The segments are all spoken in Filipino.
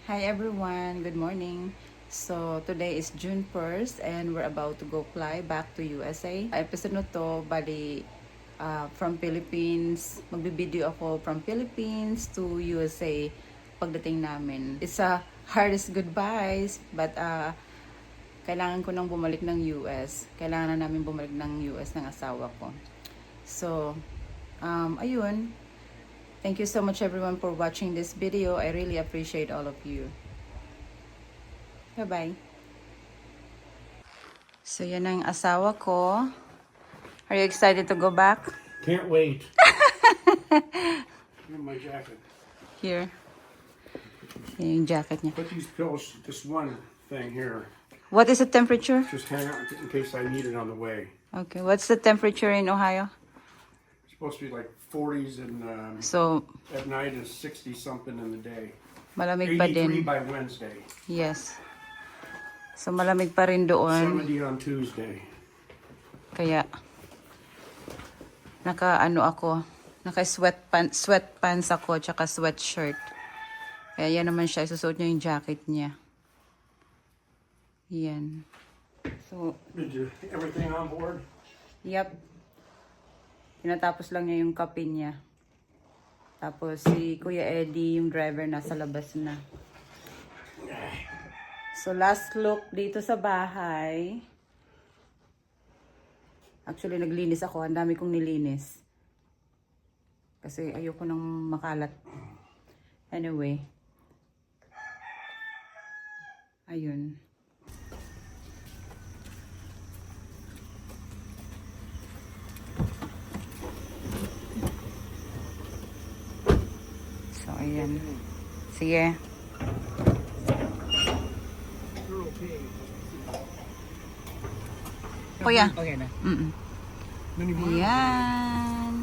Hi everyone, good morning. So today is June 1st and we're about to go fly back to USA. Episode na to, bali from Philippines. Magbibideo ako from Philippines to USA pagdating namin. It's a hardest goodbyes but kailangan ko nang bumalik ng US. Kailangan na namin bumalik ng US ng asawa ko. So, ayun. Thank you so much everyone for watching this video. I really appreciate all of you. Bye-bye. So, yan ang asawa ko. Are you excited to go back? Can't wait. Here's my jacket. Here. Yan yung jacket niya. Put these pills, this one thing here, What is the temperature? just hang out in case I need it on the way. Okay, what's the temperature in Ohio? It's supposed to be like 40s and So, at night is 60 something in the day. malamig pa 83 din. by Wednesday. Yes. So, malamig pa rin doon. 70 on Tuesday. Kaya, naka sweatpants ako, tsaka sweatshirt. Kaya yan naman siya, isusuot niya yung jacket niya. Yan. So, Did you everything on board? yep. Tinatapos lang niya yung kape niya. Tapos si Kuya Eddie, yung driver, nasa labas na. So, last look dito sa bahay. Actually, naglinis ako. Ang dami kong nilinis. Kasi ayoko nang makalat. Anyway. Ayun. So, ayan. Sige. Kuya. Okay na. Ayan.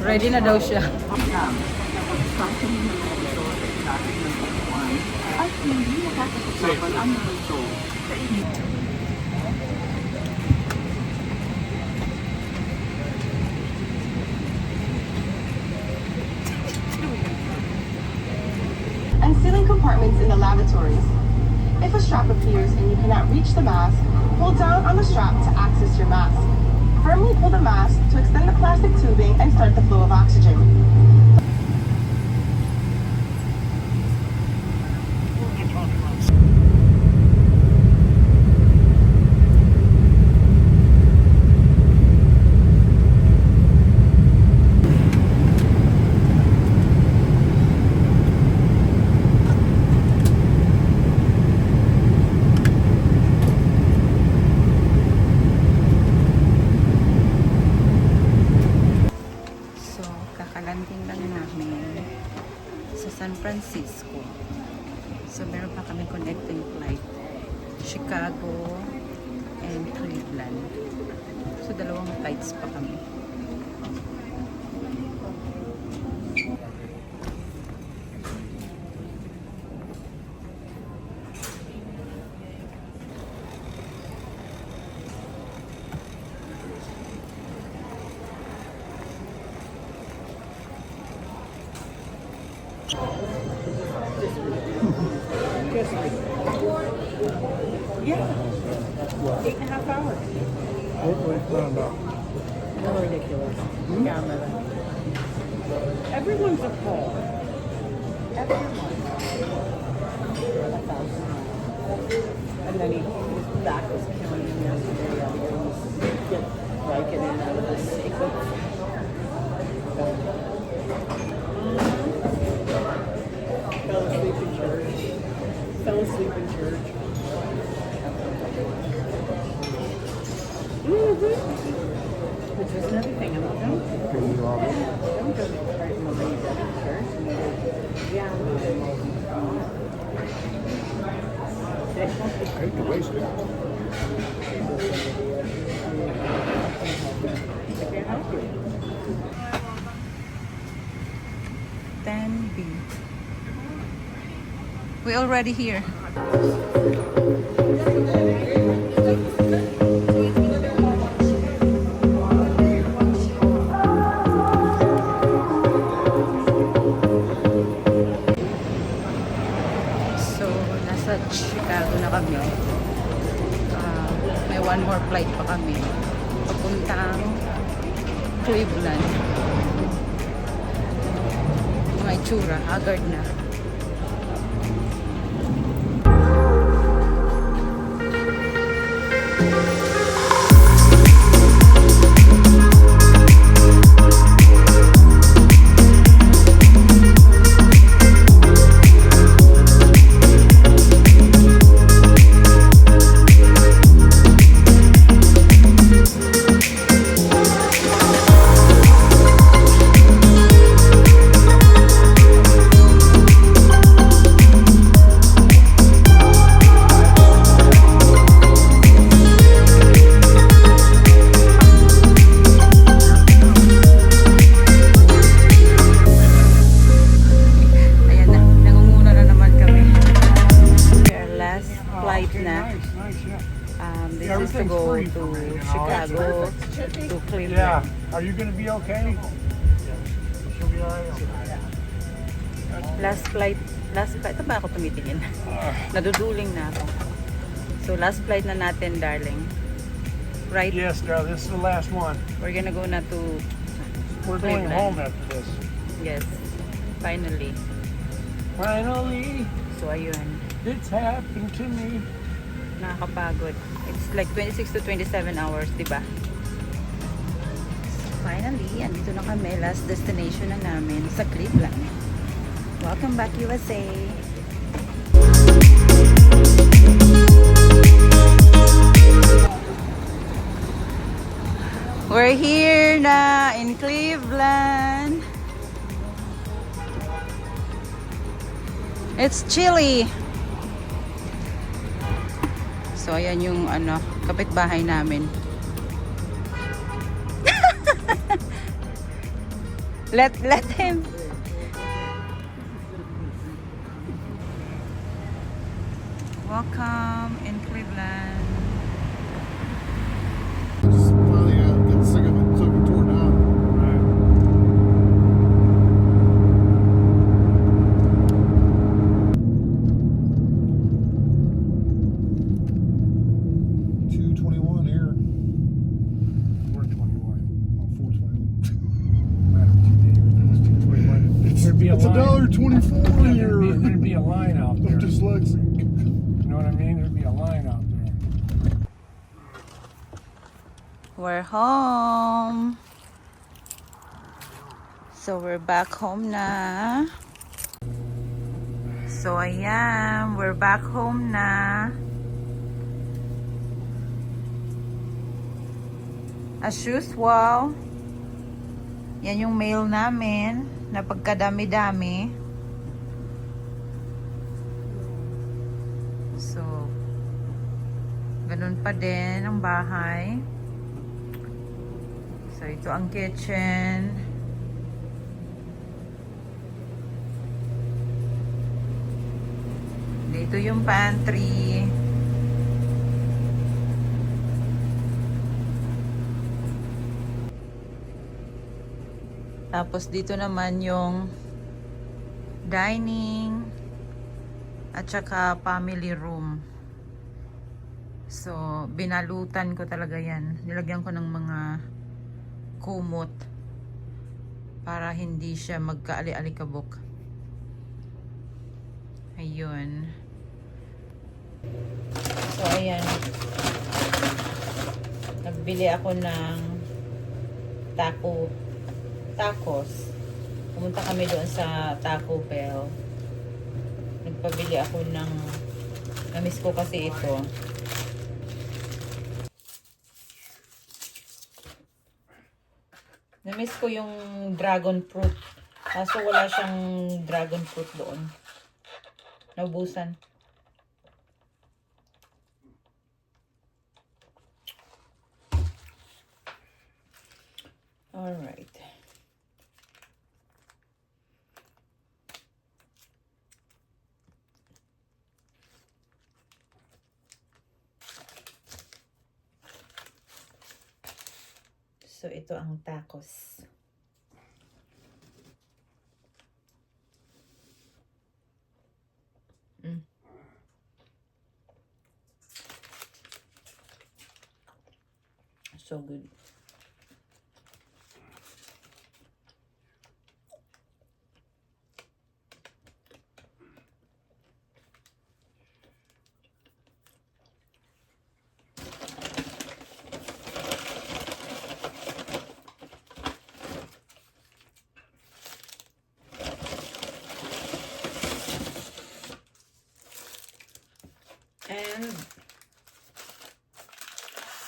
Ready na daw siya. And sealing compartments in the lavatories. If a strap appears and you cannot reach the mask, pull down on the strap to access your mask. Firmly pull the mask to extend the plastic tubing and start the flow of oxygen. So, kakalanding lang namin sa San Francisco. So, meron pa kami connecting flight. Chicago and Cleveland. So, dalawang flights pa kami. Ridiculous. Camera. Everyone's a pro. Everyone. And then his back was killing him yesterday. He was get breaking in out of the seat. Fell asleep in church. Fell asleep in church. Which was another thing. I'm like, don't go to church. Nobody's at church. Yeah. I hate to waste it. I can't help you. 10B. We already here. So, nasa Chicago na kami. May one more flight pa kami. Papuntang Cleveland. Mga itsura, haggard na. This is to go to Chicago, to Cleveland. Yeah. Are you going to be okay? She'll be all right. Last flight, ito ba ako tumitingin? Naduduling na ako. So last flight na natin, darling. Right? Yes, darling. This is the last one. We're gonna go na to We're going Cleveland. home after this. Yes, finally. Finally, So ayun, it's happened to me. nakakapagod. It's like 26 to 27 hours, di ba? So finally, andito na kami. Last destination na namin sa Cleveland. Welcome back, USA! We're here na in Cleveland. It's chilly. So ayan yung kapitbahay namin. Let him. Welcome in Cleveland. Just finally got sick of it, so we tore it down. Right. 221 here. 421. Oh, 421. There'd be a It's line. $1.24 Yeah, here. there'd be a line out there. I'm dyslexic. You know what I mean? There'd be a line out there. We're home. So we're back home na. So ayan, we're back home na. As usual, yan yung mail namin na pagkadami-dami. So, ganun pa din ang bahay. So, ito ang kitchen. Dito yung pantry. Tapos dito naman yung dining at saka family room. So, binalutan ko talaga yan. Nilagyan ko ng mga kumot para hindi siya magkaali-alikabok. Ayun. So, ayan. Nagbili ako ng tacos. Pumunta kami doon sa Taco Bell. Nagpabili ako ng namiss ko kasi ito. Namiss ko yung dragon fruit. Kaso wala siyang dragon fruit doon. Naubusan. Alright. So, ito ang tacos. So good. And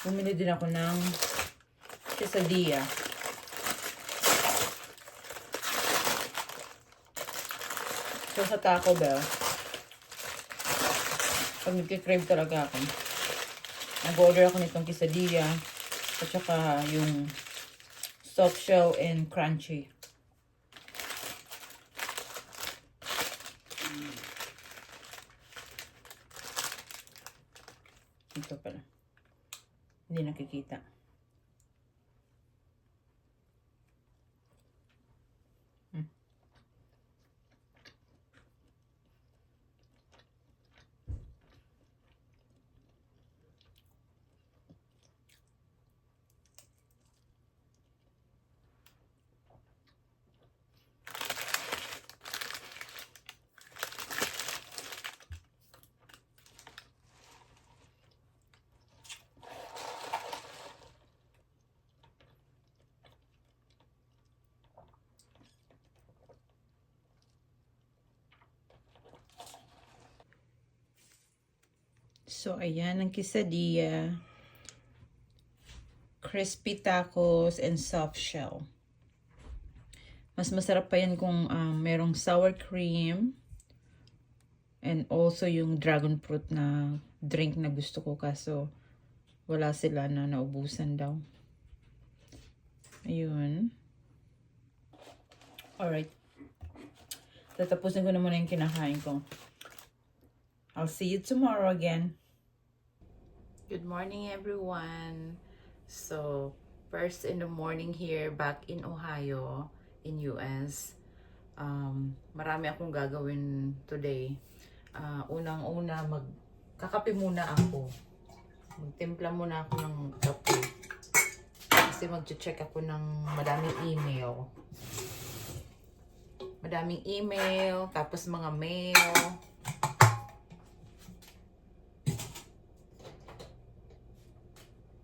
bumili din ako ng quesadilla. So sa Taco Bell, pag nagkikrave talaga ako, nag-order ako nitong quesadilla at saka yung soft shell and crunchy. Ito pala. Hindi nakikita. So, ayan ang quesadilla, crispy tacos, and soft shell. Mas masarap pa yan kung merong sour cream and also yung dragon fruit na drink na gusto ko kaso wala sila na naubusan daw. Ayun. Alright. Tatapusin ko na muna yung kinakain ko. I'll see you tomorrow again. Good morning, everyone. So, first in the morning here back in Ohio, in US. Marami akong gagawin today. Unang-una, magkakape muna ako. Magtimpla muna ako ng kape. Kasi mag-check ako ng madaming email. Madaming email, tapos mga mail.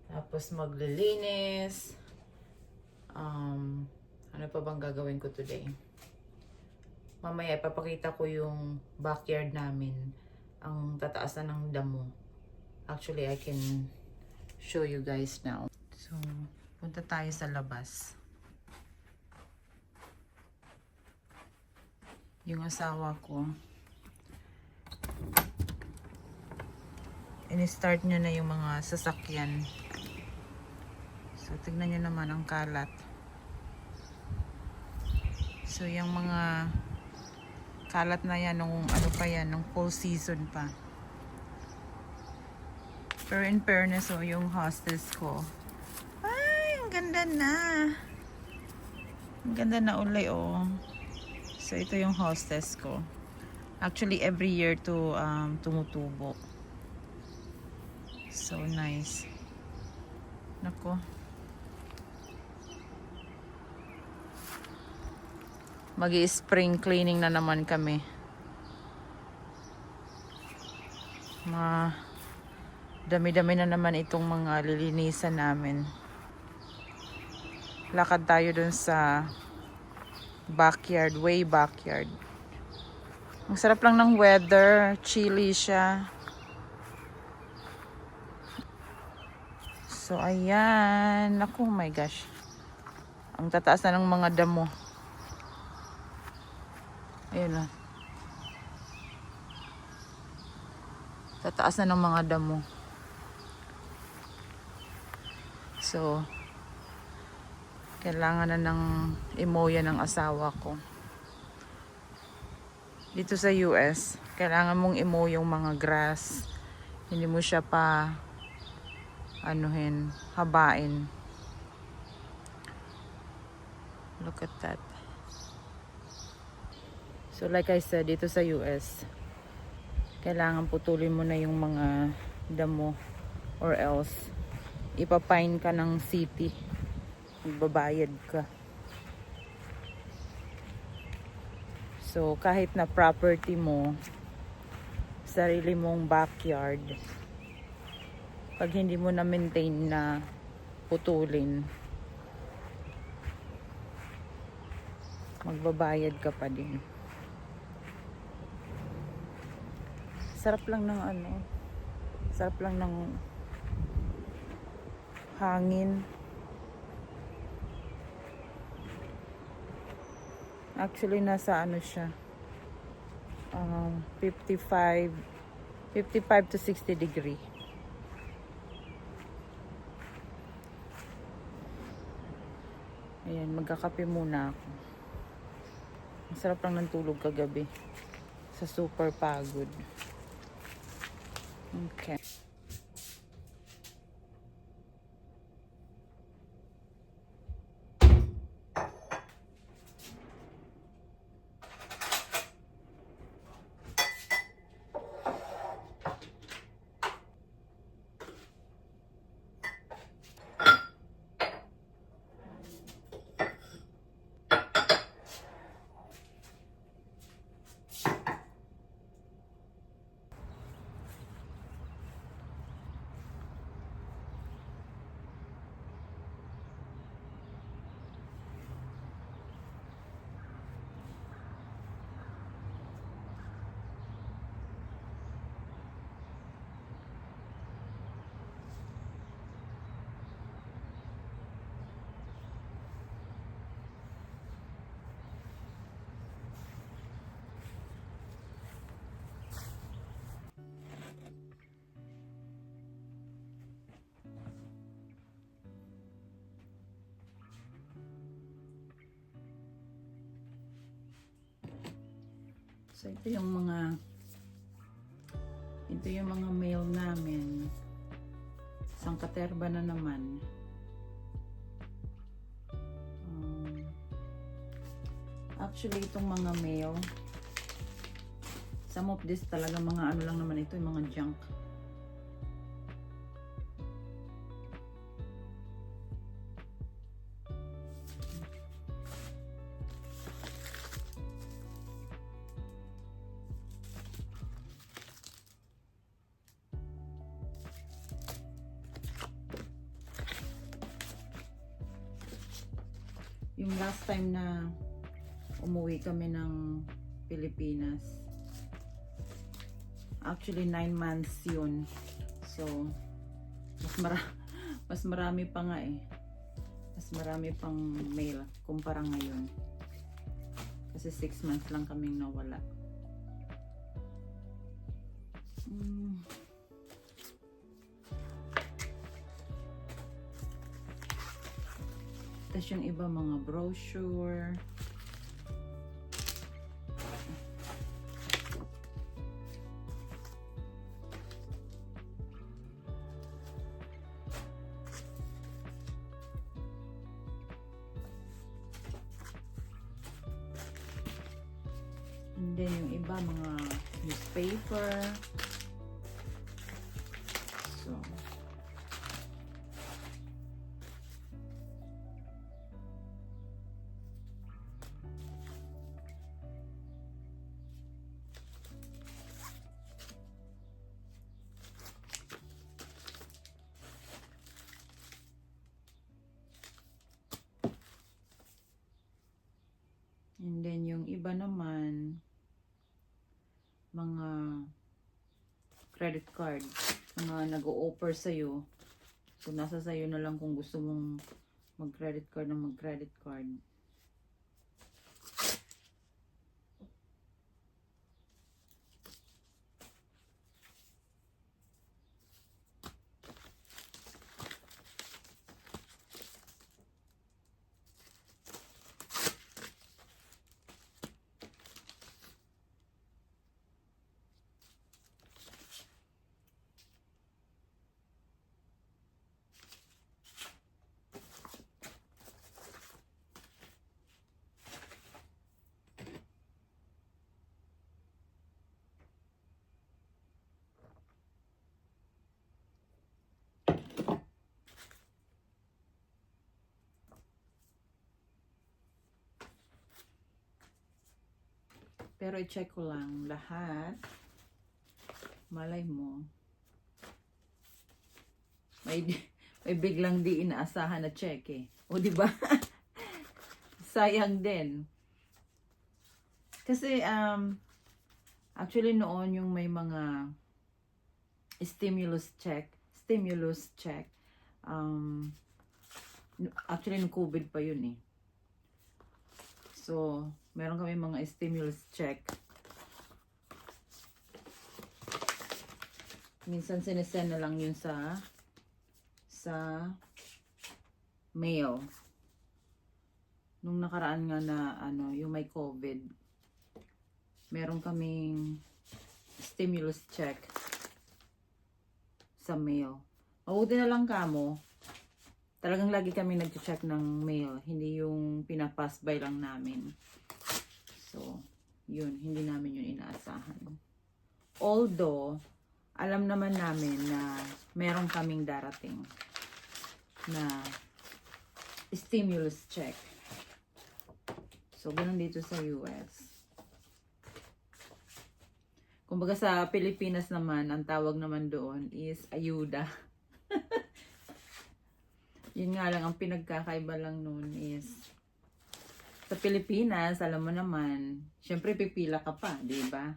Tapos maglilinis. Ano pa bang gagawin ko today? Mamaya ipapakita ko yung backyard namin. Ang tataas na ng damo. Actually, I can show you guys now. So, punta tayo sa labas. Yung asawa ko, ini-start niya na yung mga sasakyan. So, tignan niyo naman ang kalat. So, yung mga kalat na yan, nung ano pa yan, nung full season pa. Pero in fairness, oh, yung hostess ko, ay, ang ganda na. Ang ganda na uli, oh. So, ito yung hostess ko. Actually, every year to tumutubo. So nice. Nako. Magi-spring cleaning na naman kami. Dami-dami na naman itong mga lilinisan namin. Lakad tayo dun sa backyard, way backyard. Ang sarap lang ng weather, chilly siya. So, ayan. Naku, oh my gosh. Ang tataas na ng mga damo. Ayun na. Tataas na ng mga damo. So, kailangan na ng imoya ng asawa ko. Dito sa US, kailangan mong imo yung mga grass. Hindi mo siya pa habain. Look at that. So like I said, dito sa US, kailangan putulin mo na yung mga damo or else ipapain ka ng city. Magbabayad ka. So kahit na property mo, sarili mong backyard, pag hindi mo na maintain na putulin, magbabayad ka pa din. Sarap lang ng sarap lang ng hangin. Actually, nasa siya, 55 to 60 degree. Ayan, magkakape muna ako. Ang sarap lang ng tulog kagabi. Sa super pagod. Okay. So, ito yung mga mail namin. Isang katerba na naman. Actually, itong mga mail, some of this talaga mga ano lang naman ito, yung mga junk. Yung last time na umuwi kami ng Pilipinas, actually 9 months yun. So, mas marami pa nga eh. Mas marami pang mail kumpara ngayon. Kasi 6 months lang kaming nawala. Tapos yung iba mga brochure. And then yung iba mga newspaper. So, and then yung iba naman mga credit card, mga nag-o-offer sa'yo. So, nasa sa'yo na lang kung gusto mong mag-credit card na mag-credit card. Pero i-check ko lang lahat. Malay mo. May biglang di inaasahan na check eh. O di ba? Sayang din. Kasi actually noon yung may mga stimulus check. Actually nung COVID pa yun eh. So, meron kami mga stimulus check. Minsan sinesend na lang yun sa mail. Nung nakaraan nga na yung may COVID, meron kaming stimulus check sa mail. Mabuti na lang kamo. Talagang lagi kami nag-check ng mail. Hindi yung pinapass by lang namin. So, yun. Hindi namin yun inaasahan. Although, alam naman namin na meron kaming darating na stimulus check. So, ganun dito sa US. Kumbaga sa Pilipinas naman, ang tawag naman doon is ayuda. Yun nga lang, ang pinagkakaiba lang noon is sa Pilipinas, alam mo naman, syempre pipila ka pa, di ba?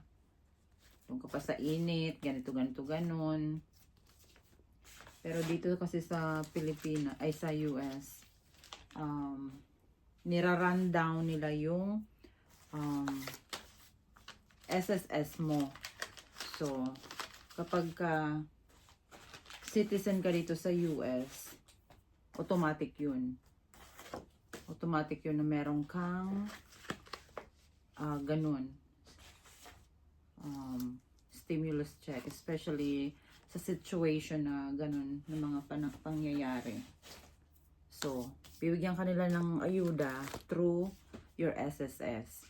Doon ka pa sa init, ganito, ganon. Pero dito kasi sa Pilipinas, ay sa US, nira-run down nila yung SSS mo. So, kapag ka citizen ka dito sa US, automatic yun. Automatic yun na meron kang ganun. stimulus check, especially sa situation na ganun ng mga pangyayari. So, bibigyan kanila ng ayuda through your SSS.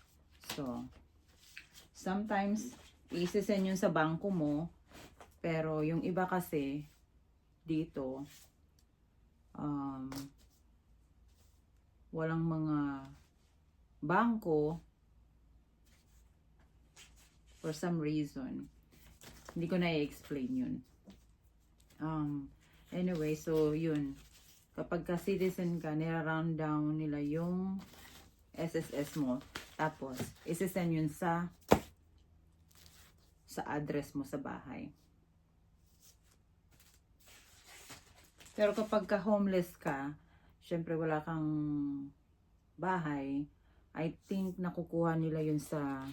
So, sometimes, i-send yun sa bangko mo, pero yung iba kasi, dito, walang mga bangko, for some reason. Hindi ko na i-explain yun. Anyway, so yun. Kapag ka-citizen ka, nira-round down nila yung SSS mo. Tapos, isi-send yun sa address mo sa bahay. Pero kapag ka-homeless ka, syempre wala kang bahay, I think nakukuha nila yun sa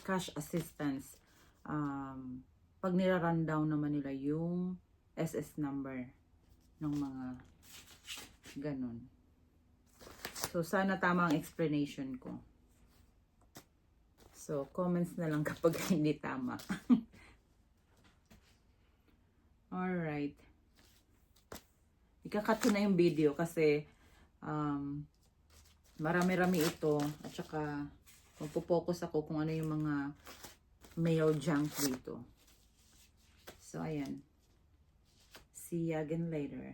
cash assistance. Pag nira-rundown naman nila yung SS number ng mga ganun. So, sana tama ang explanation ko. So, comments na lang kapag hindi tama. Alright. Ika-cut ko na yung video kasi marami-rami ito at saka magpo-focus ako kung ano yung mga mail junk dito. So, ayan. See you again later.